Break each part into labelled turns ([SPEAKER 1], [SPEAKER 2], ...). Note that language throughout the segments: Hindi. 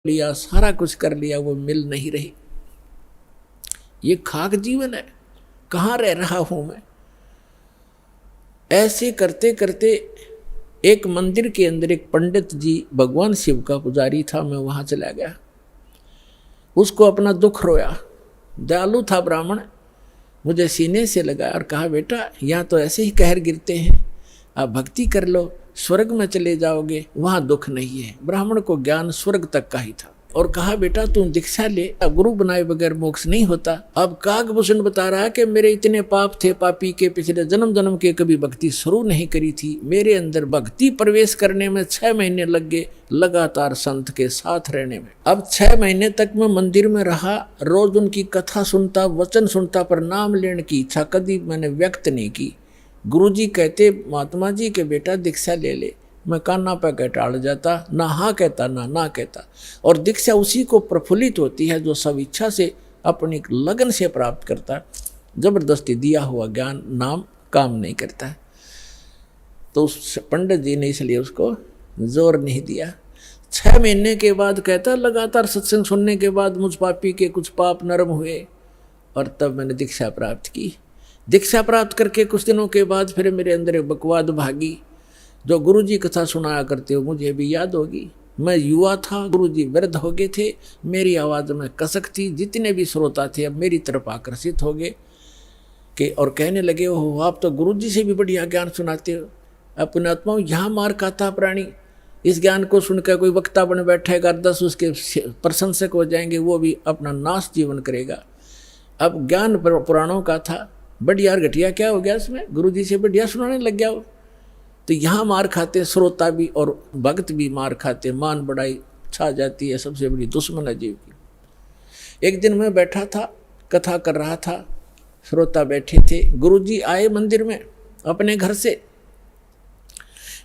[SPEAKER 1] लिया, सारा कुछ कर लिया, वो मिल नहीं रही। ये खाक जीवन है, कहाँ रह रहा हूं मैं। ऐसे करते करते एक मंदिर के अंदर एक पंडित जी भगवान शिव का पुजारी था, मैं वहां चला गया। उसको अपना दुख रोया, दयालु था ब्राह्मण, मुझे सीने से लगाया और कहा, बेटा यहाँ तो ऐसे ही कहर गिरते हैं, आप भक्ति कर लो, स्वर्ग में चले जाओगे, वहां दुख नहीं है। ब्राह्मण को ज्ञान स्वर्ग तक का ही था। और कहा, बेटा तू दीक्षा ले, अब गुरु बनाए बगैर मोक्ष नहीं होता। अब काकभूषण बता रहा है कि मेरे इतने पाप थे, पापी के पिछले जन्म जन्म के कभी भक्ति शुरू नहीं करी थी। मेरे अंदर भक्ति प्रवेश करने में 6 महीने लग गए, लगातार संत के साथ रहने में। अब 6 महीने तक मैं मंदिर में रहा, रोज उनकी कथा सुनता, वचन सुनता, पर नाम लेने की इच्छा कभी मैंने व्यक्त नहीं की। गुरुजी कहते, महात्मा जी के बेटा दीक्षा ले ले। मैं कान्ना पे कह टाल जाता, ना हाँ कहता ना कहता। और दीक्षा उसी को प्रफुल्लित होती है जो सब इच्छा से अपनी लगन से प्राप्त करता है। जबरदस्ती दिया हुआ ज्ञान नाम काम नहीं करता है। तो उस पंडित जी ने इसलिए उसको जोर नहीं दिया। 6 महीने के बाद कहता, लगातार सत्संग सुनने के बाद मुझ पापी के कुछ पाप नरम हुए और तब मैंने दीक्षा प्राप्त की। दीक्षा प्राप्त करके कुछ दिनों के बाद फिर मेरे अंदर एक बकवाद भागी। जो गुरुजी कथा सुनाया करते हो मुझे भी याद होगी। मैं युवा था, गुरुजी वृद्ध हो गए थे, मेरी आवाज़ में कसक थी। जितने भी श्रोता थे अब मेरी तरफ आकर्षित हो गए कि और कहने लगे, ओह आप तो गुरुजी से भी बढ़िया ज्ञान सुनाते हो। अपने आत्माओं यहाँ मार खाता प्राणी, इस ज्ञान को सुनकर कोई वक्ता बन बैठेगा, 10 उसके प्रशंसक हो जाएंगे, वो भी अपना नाश जीवन करेगा। अब ज्ञान पुराणों का था, बढ़िया घटिया क्या हो गया इसमें, गुरुजी से बढ़िया सुनाने लग गया वो। तो यहाँ मार खाते श्रोता भी और भक्त भी मार खाते, मान बढ़ाई छा जाती है, सबसे बड़ी दुश्मन है जीव की। एक दिन मैं बैठा था, कथा कर रहा था, श्रोता बैठे थे। गुरुजी आए मंदिर में अपने घर से।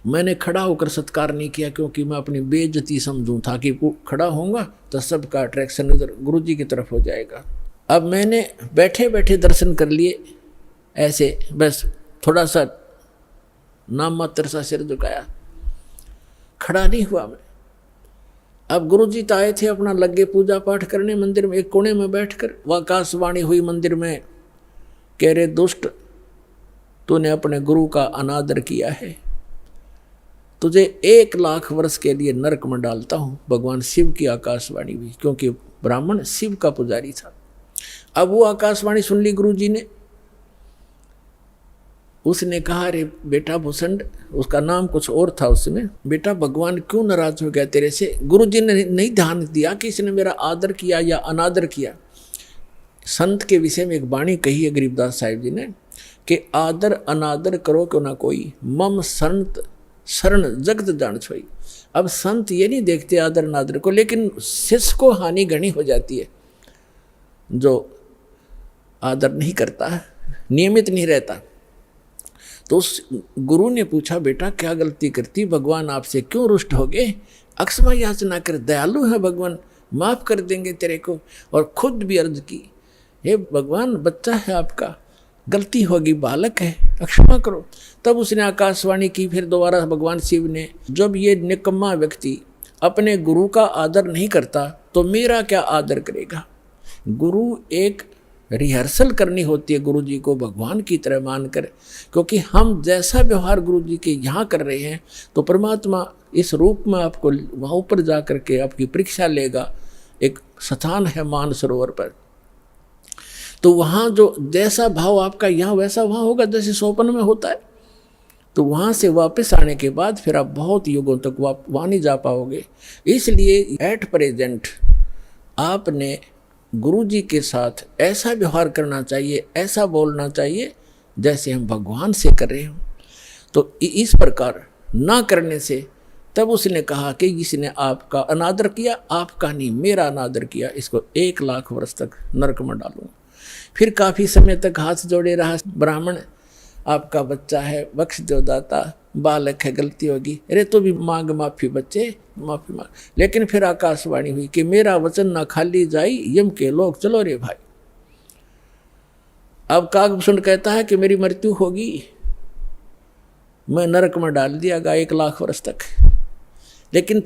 [SPEAKER 1] मैंने खड़ा होकर सत्कार नहीं किया क्योंकि मैं अपनी बेइज्जती समझूं था कि खड़ा होऊंगा तो सबका अट्रैक्शन इधर गुरुजी की तरफ हो जाएगा। अब मैंने बैठे बैठे दर्शन कर लिए, ऐसे बस थोड़ा सा नाम मात्र सा सिर झुकाया, खड़ा नहीं हुआ मैं। अब गुरुजी तो आए थे अपना लगे पूजा पाठ करने मंदिर में। एक कोने में बैठकर वह आकाशवाणी हुई मंदिर में, कह रहे दुष्ट, तूने अपने गुरु का अनादर किया है, तुझे 1 लाख वर्ष के लिए नरक में डालता हूं। भगवान शिव की आकाशवाणी हुई, क्योंकि ब्राह्मण शिव का पुजारी था। अब वो आकाशवाणी सुन ली गुरुजी ने। उसने कहा, अरे बेटा भूषण, उसका नाम कुछ और था उसमें, बेटा भगवान क्यों नाराज हो गया तेरे से। गुरुजी ने नहीं ध्यान दिया कि इसने मेरा आदर किया या अनादर किया। संत के विषय में एक वाणी कही है गरीबदास साहिब जी ने कि आदर अनादर करो क्यों ना कोई, मम संत शरण जगत जान छोई। अब संत ये नहीं देखते आदर अनादर को, लेकिन शिष्य को हानि घनी हो जाती है जो आदर नहीं करता, नियमित नहीं रहता। तो उस गुरु ने पूछा, बेटा क्या गलती करती, भगवान आपसे क्यों रुष्ट हो गए। अक्षमा याचना कर, दयालु है भगवान, माफ कर देंगे तेरे को। और खुद भी अर्ज की, हे भगवान बच्चा है आपका, गलती होगी, बालक है, अक्षमा करो। तब उसने आकाशवाणी की फिर दोबारा भगवान शिव ने, जब ये निकम्मा व्यक्ति अपने गुरु का आदर नहीं करता तो मेरा क्या आदर करेगा। गुरु एक रिहर्सल करनी होती है गुरु जी को भगवान की तरह मानकर, क्योंकि हम जैसा व्यवहार गुरु जी के यहाँ कर रहे हैं तो परमात्मा इस रूप में आपको वहाँ ऊपर जा कर के आपकी परीक्षा लेगा। एक स्थान है मानसरोवर पर, तो वहाँ जो जैसा भाव आपका यहाँ वैसा वहाँ होगा, जैसे सोपन में होता है। तो वहाँ से वापस आने के बाद फिर आप बहुत युगों तक वहाँ नहीं जा पाओगे। इसलिए एट प्रेजेंट आपने गुरु जी के साथ ऐसा व्यवहार करना चाहिए, ऐसा बोलना चाहिए जैसे हम भगवान से कर रहे हो। तो इस प्रकार ना करने से तब उसने कहा कि इसने आपका अनादर किया, आपका नहीं मेरा अनादर किया, इसको 1 लाख वर्ष तक नरक में डालूंगा। फिर काफ़ी समय तक हाथ जोड़े रहा। ब्राह्मण, आपका बच्चा है, बख्श दो दाता, बालक है, गलती होगी, अरे तो भी मांग माफ़ी बच्चे, माफ़ी मांग। लेकिन फिर आकाशवाणी हुई कि मेरा वचन ना खाली जाई, यम के लोग चलो रे भाई। अब काकभूषण कहता है कि मेरी मृत्यु होगी, मैं नरक में डाल दिया गया 1 लाख वर्ष तक। लेकिन